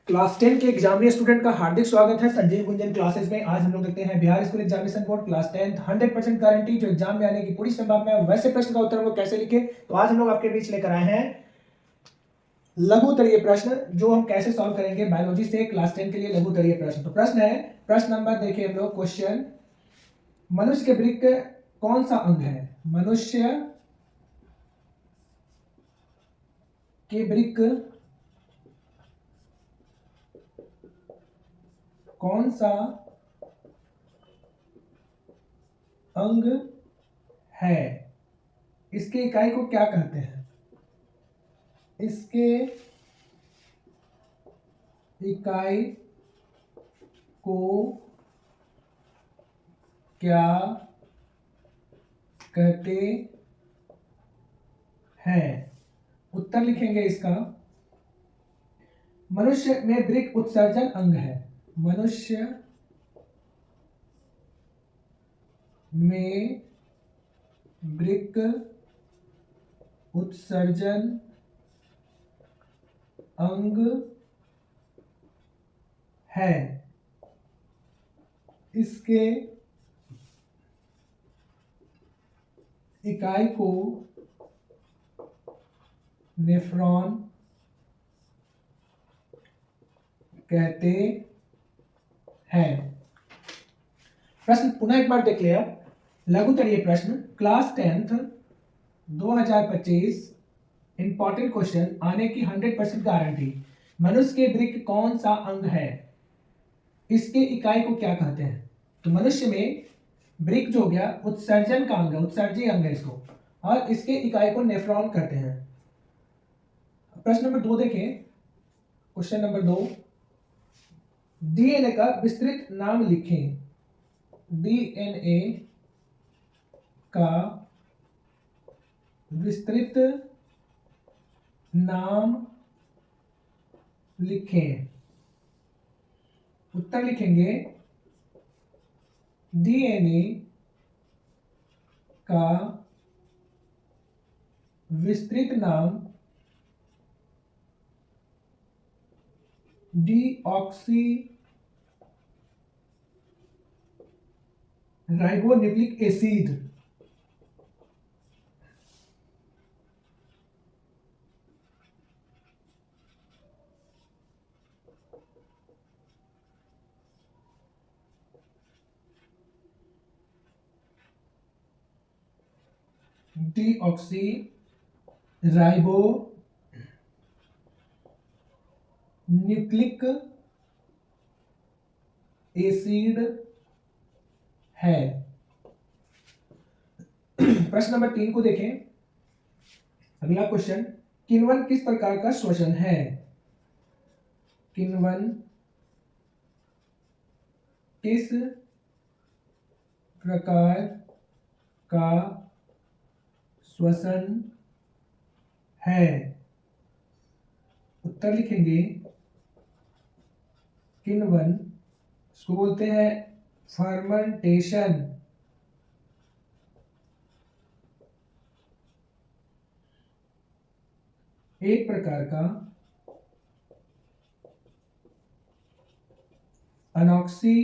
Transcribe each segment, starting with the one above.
Class 10 के examiner student का हार्दिक स्वागत है संजीव गुंजन क्लासेस में। आज हम लोग देखते हैं Bihar school examination board class 10 100% guarantee जो एग्जाम में आने की पूरी संभावना है वैसे प्रश्न का उत्तर हम लोग कैसे लिखे। तो आज हम लोग आपके बीच लेकर आए हैं लघु उत्तरीय प्रश्न जो हम कैसे सॉल्व करेंगे बायोलॉजी से क्लास 10 के लिए लघु उत्तरीय प्रश्न। तो प्रश्न है, प्रश्न नंबर देखिए हम लोग क्वेश्चन, मनुष्य के वृक्क कौन सा अंग है? मनुष्य के वृक्क कौन सा अंग है? इसके इकाई को क्या कहते हैं? इसके इकाई को क्या कहते हैं? उत्तर लिखेंगे इसका, मनुष्य में वृक्क उत्सर्जन अंग है। मनुष्य में वृक्क उत्सर्जन अंग है। इसके इकाई को नेफ्रॉन कहते हैं। प्रश्न पुनः एक बार देख लिया, लघु उत्तरीय प्रश्न क्लास 10th 2025 इंपॉर्टेंट क्वेश्चन आने की 100% गारंटी। मनुष्य के वृक्क कौन सा अंग है? इसके इकाई को क्या कहते हैं? तो मनुष्य में वृक्क जो हो गया उत्सर्जन का अंग है, उत्सर्जी अंग है इसको, और इसके इकाई को नेफ्रॉन कहते हैं। प्रश्न नंबर 2 देखें, क्वेश्चन नंबर 2, डीएनए का विस्तृत नाम लिखें। डीएनए का विस्तृत नाम लिखें। उत्तर लिखेंगे, डीएनए का विस्तृत नाम deoxy ribonucleic acid deoxy ribo nucleic acid है। प्रश्न नंबर 3 को देखें, अगला क्वेश्चन, किण्वन किस प्रकार का श्वसन है? किण्वन किस प्रकार का श्वसन है? उत्तर लिखेंगे, किण्वन इसको बोलते हैं फर्मेंटेशन। एक प्रकार का अनॉक्सी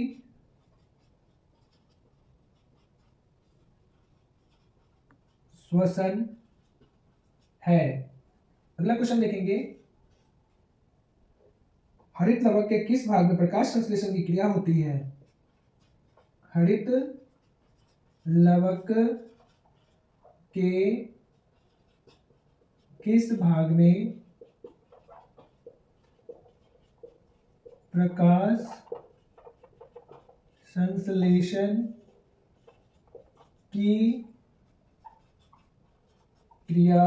श्वसन है। अगला क्वेश्चन देखेंगे, हरित लवक के किस भाग में प्रकाश संश्लेषण की क्रिया होती है? हरित लवक के किस भाग में प्रकाश संश्लेषण की क्रिया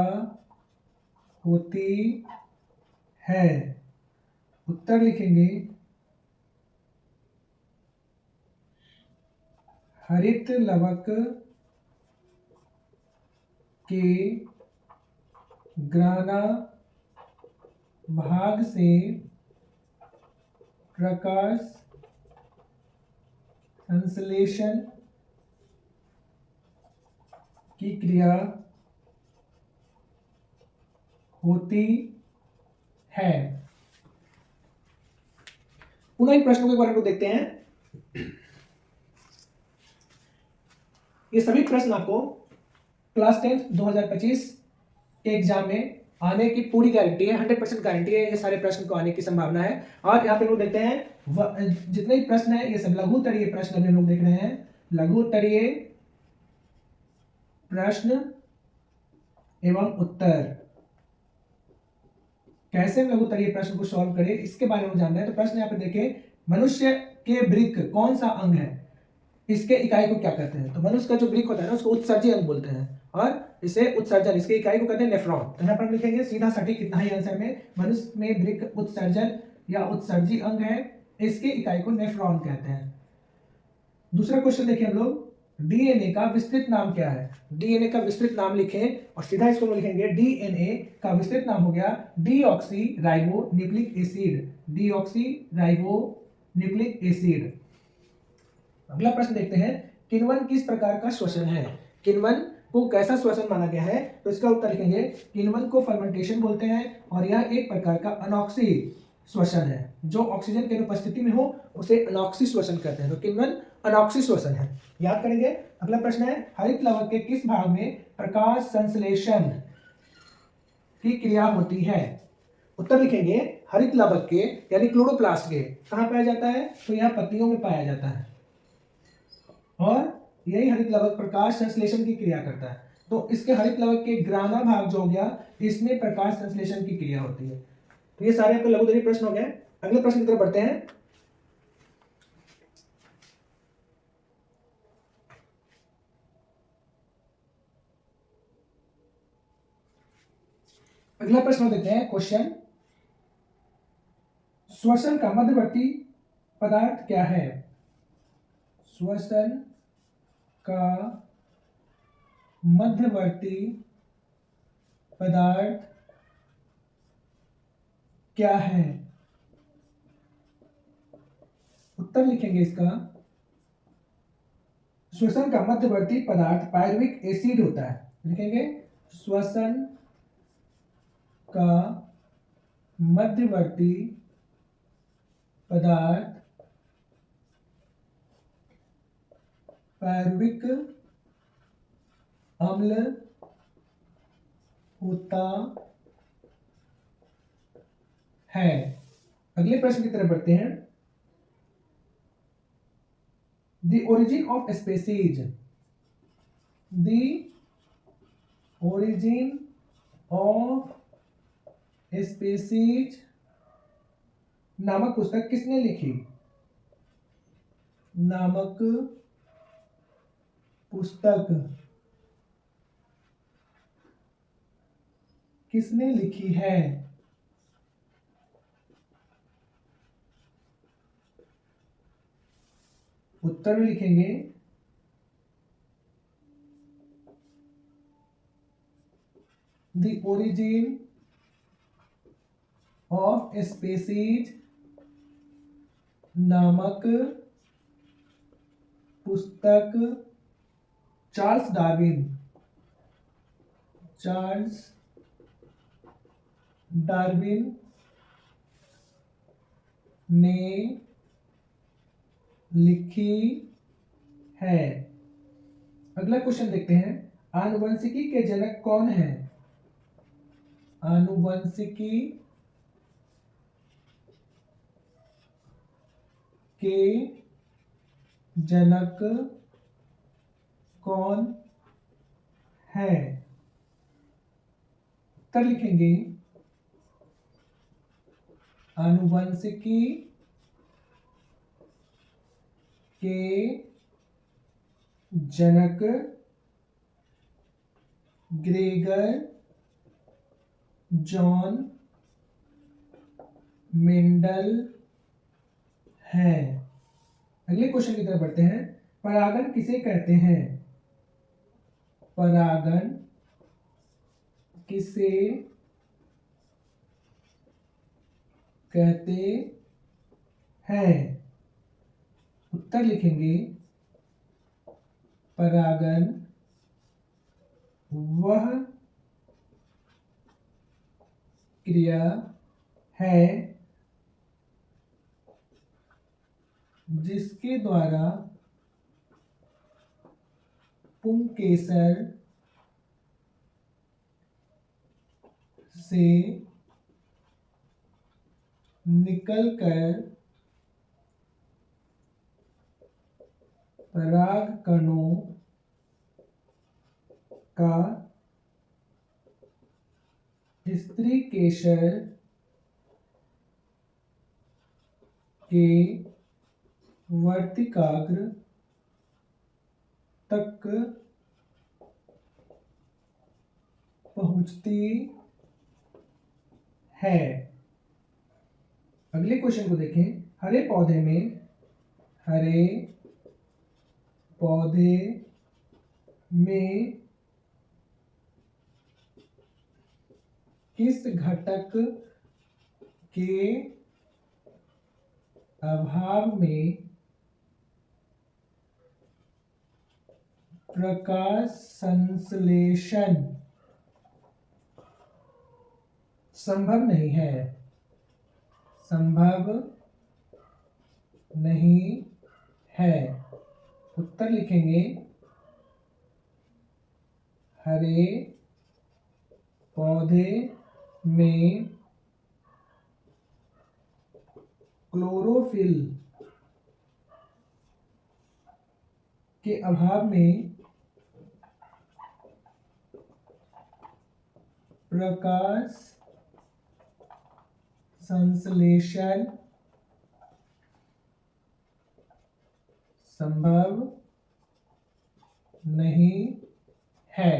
होती है? उत्तर लिखेंगे, हरित लवक के ग्राना भाग से प्रकाश संश्लेषण की क्रिया होती है। पुनः इन प्रश्नों के बारे में देखते हैं। ये सभी प्रश्न आपको क्लास 10 2025 के एग्जाम में आने की पूरी गारंटी है, 100% गारंटी है। ये सारे प्रश्न को आने की संभावना है। और यहाँ पे लोग देखते हैं जितने भी प्रश्न है ये सब लघु तरीय प्रश्न अभी लोग देख रहे हैं। लघु तरीय प्रश्न एवं उत्तर, कैसे लघु तरीय प्रश्न को सॉल्व करें इसके बारे में जानना है। तो प्रश्न यहाँ पे देखें, मनुष्य के वृक्क कौन सा अंग है, इसके इकाई को क्या कहते हैं। तो मनुष्य का जो वृक्क होता है ना उसको उत्सर्जी अंग बोलते हैं और इसे उत्सर्जन, इसके इकाई को कहते हैं नेफ्रॉन। तो यहाँ पर हम लिखेंगे सीधा सटीक कितना ही आंसर में, मनुष्य में वृक्क उत्सर्जन या उत्सर्जी अंग है, इसके इकाई को नेफ्रॉन कहते हैं। दूसरा क्वेश्चन देखिए हम लोग, डीएनए का विस्तृत नाम क्या है। डीएनए का विस्तृत नाम लिखें और सीधा इसको लिखेंगे, डीएनए का विस्तृत नाम हो गया deoxy ribo nucleic acid. Deoxy ribo nucleic acid. अगला प्रश्न देखते हैं, किण्वन किस प्रकार का श्वसन है। किण्वन को कैसा श्वसन माना गया है। तो इसका उत्तर लिखेंगे, किण्वन को फर्मेंटेशन बोलते हैं और यह एक प्रकार का अनॉक्सी श्वसन है। जो ऑक्सीजन की अनुपस्थिति में हो उसे अनॉक्सी श्वसन कहते हैं। तो किण्वन अनॉक्सी श्वसन है, याद करेंगे। अगला प्रश्न है, हरित लवक के किस भाग में प्रकाश संश्लेषण की क्रिया होती है। उत्तर लिखेंगे, हरित लवक के यानी क्लोरोप्लास्ट के कहाँ पाया जाता है। तो यह पत्तियों में पाया जाता है और यही हरित लवक प्रकाश संश्लेषण की क्रिया करता है। तो इसके हरित लवक के ग्राना भाग जो हो गया, इसमें प्रकाश संश्लेषण की क्रिया होती है। तो ये सारे आपके लघु प्रश्न हो गए। अगले प्रश्न की तरफ बढ़ते हैं। अगला प्रश्न देखते हैं, क्वेश्चन, श्वसन का मध्यवर्ती पदार्थ क्या है। श्वसन का मध्यवर्ती पदार्थ क्या है। उत्तर लिखेंगे इसका, श्वसन का मध्यवर्ती पदार्थ पायरुविक एसिड होता है। लिखेंगे, श्वसन का मध्यवर्ती पदार्थ पायरुविक अम्ल होता है। अगले प्रश्न की तरफ बढ़ते हैं, The origin of species. The origin of species नामक पुस्तक किसने लिखी। नामक पुस्तक किसने लिखी है। उत्तर में लिखेंगे, The origin of species नामक पुस्तक चार्ल्स डार्विन ने लिखी है। अगला क्वेश्चन देखते हैं, आनुवंशिकी के जनक कौन है। आनुवंशिकी के जनक कौन है। उत्तर लिखेंगे, आनुवंशिकी के जनक ग्रेगर जॉन मेंडल है। अगले क्वेश्चन की तरफ बढ़ते हैं, परागण किसे कहते हैं। परागण किसे कहते हैं। उत्तर लिखेंगे, परागण वह क्रिया है जिसके द्वारा पुंकेसर से निकलकर पराग कणों का स्त्री केसर के वर्तिकाग्र तक पहुंचती है। अगले क्वेश्चन को देखें। हरे पौधे में किस घटक के अभाव में प्रकाश संश्लेषण संभव नहीं है। उत्तर लिखेंगे हरे पौधे में क्लोरोफिल के अभाव में प्रकाश संश्लेषण संभव नहीं है।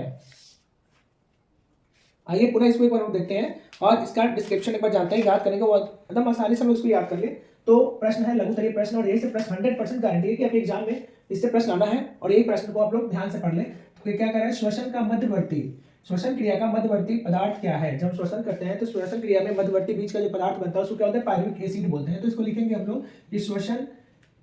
आइए पुनः इसको एक बार हम देखते हैं और इसका डिस्क्रिप्शन एक बार जानते हैं, याद करने को एकदम आसानी से हम इसको याद कर ले। तो प्रश्न है लघुतरीय प्रश्न और यही से प्रश्न 100% गारंटी है कि आपके एग्जाम में इससे प्रश्न आना है और यही प्रश्न को आप लोग ध्यान से पढ़ लें। तो क्या कर रहा है, श्वसन क्रिया का मध्यवर्ती पदार्थ क्या है। जब हम श्वसन करते हैं तो श्वसन क्रिया में मध्यवर्ती बीच का जो पदार्थ बनता है उसको क्या होता है, पायरुविक एसिड बोलते हैं। तो इसको लिखेंगे हम लोग कि श्वसन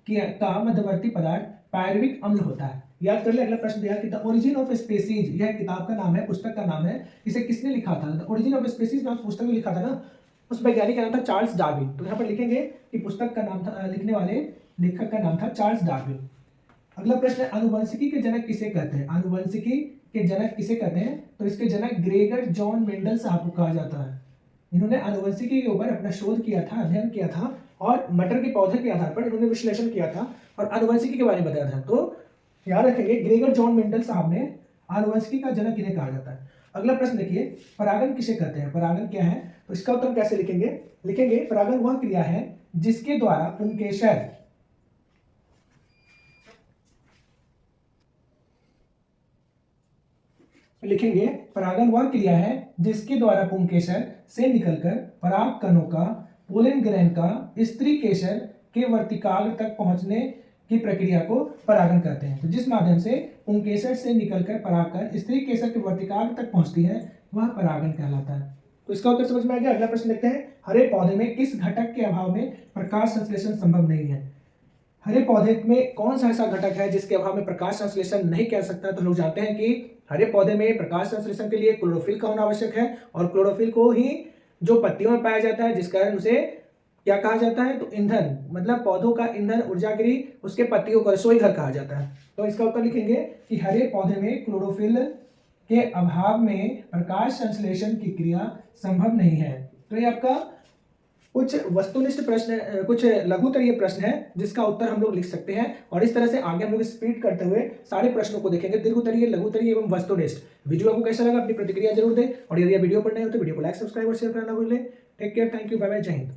का मध्यवर्ती पदार्थ पायरुविक अम्ल होता है। याद कर ले। अगला प्रश्न दिया कि द ओरिजिन ऑफ स्पीसीज, यह किताब का नाम है, पुस्तक का नाम है, इसे किसने लिखा था। द ओरिजिन ऑफ स्पीसीज नाम पुस्तक में लिखा था ना, उस वैज्ञानिक का नाम था चार्ल्स डार्विन। तो यहाँ पर लिखेंगे कि पुस्तक का नाम था, लिखने वाले लेखक का नाम था चार्ल्स डार्विन। अगला प्रश्न है आनुवंशिकी के जनक किसे कहते हैं। आनुवंशिकी के जनक किसे कहते हैं, तो इसके जनक ग्रेगर जॉन मेंडल साहब को कहा जाता है। इन्होंने आनुवंशिकी के ऊपर अपना शोध किया था, अध्ययन किया था और मटर के पौधे के आधार पर इन्होंने विश्लेषण किया था और आनुवंशिकी के बारे में बताया था। तो याद रखेंगे ग्रेगर जॉन मेंडल साहब ने आनुवंशिकी का जनक इन्हें कहा जाता है। अगला प्रश्न देखिए, परागन किसे कहते हैं। परागन क्या है, तो इसका उत्तर कैसे लिखेंगे परागन वह क्रिया है जिसके द्वारा पुंकेसर लिखेंगे परागन वह क्रिया है जिसके द्वारा पुंकेसर से निकलकर पराग कणों का पोलन ग्रहण का स्त्री केसर के वर्तिकाग्र तक पहुंचने की प्रक्रिया को परागन कहते हैं। तो जिस माध्यम से पुंकेसर से निकलकर परागकण स्त्री केसर के वर्तिकाग्र तक पहुंचती है वह परागन कहलाता है। तो इसका उत्तर समझ में आ गया। अगला प्रश्न देखते हैं, हरे पौधे में किस घटक के अभाव में प्रकाश संश्लेषण संभव नहीं है। हरे पौधे में कौन सा ऐसा घटक है जिसके अभाव में प्रकाश संश्लेषण नहीं कर सकता। तो लोग जानते हैं कि हरे पौधे में प्रकाश संश्लेषण के लिए क्लोरोफिल का होना आवश्यक है और क्लोरोफिल को ही जो पत्तियों में पाया जाता है, जिस कारण उसे क्या कहा जाता है, तो ईंधन, मतलब पौधों का ईंधन ऊर्जागिरी, उसके पत्तियों को रसोई घर कहा जाता है। तो इसका उत्तर लिखेंगे कि हरे पौधे में क्लोरोफिल के अभाव में प्रकाश संश्लेषण की क्रिया संभव नहीं है। तो ये आपका कुछ वस्तुनिष्ठ प्रश्न, कुछ लघुतरीय प्रश्न है जिसका उत्तर हम लोग लिख सकते हैं और इस तरह से आगे हम लोग स्पीड करते हुए सारे प्रश्नों को देखेंगे, दीर्घोत्तरीय, लघुतरीय एवं वस्तुनिष्ठ। वीडियो आपको कैसा लगा अपनी प्रतिक्रिया जरूर दें और यदि वीडियो पर नए हो तो वीडियो को लाइक, सब्सक्राइब और शेयर करना भूलें। Take care, thank you, bye bye, जय हिंद।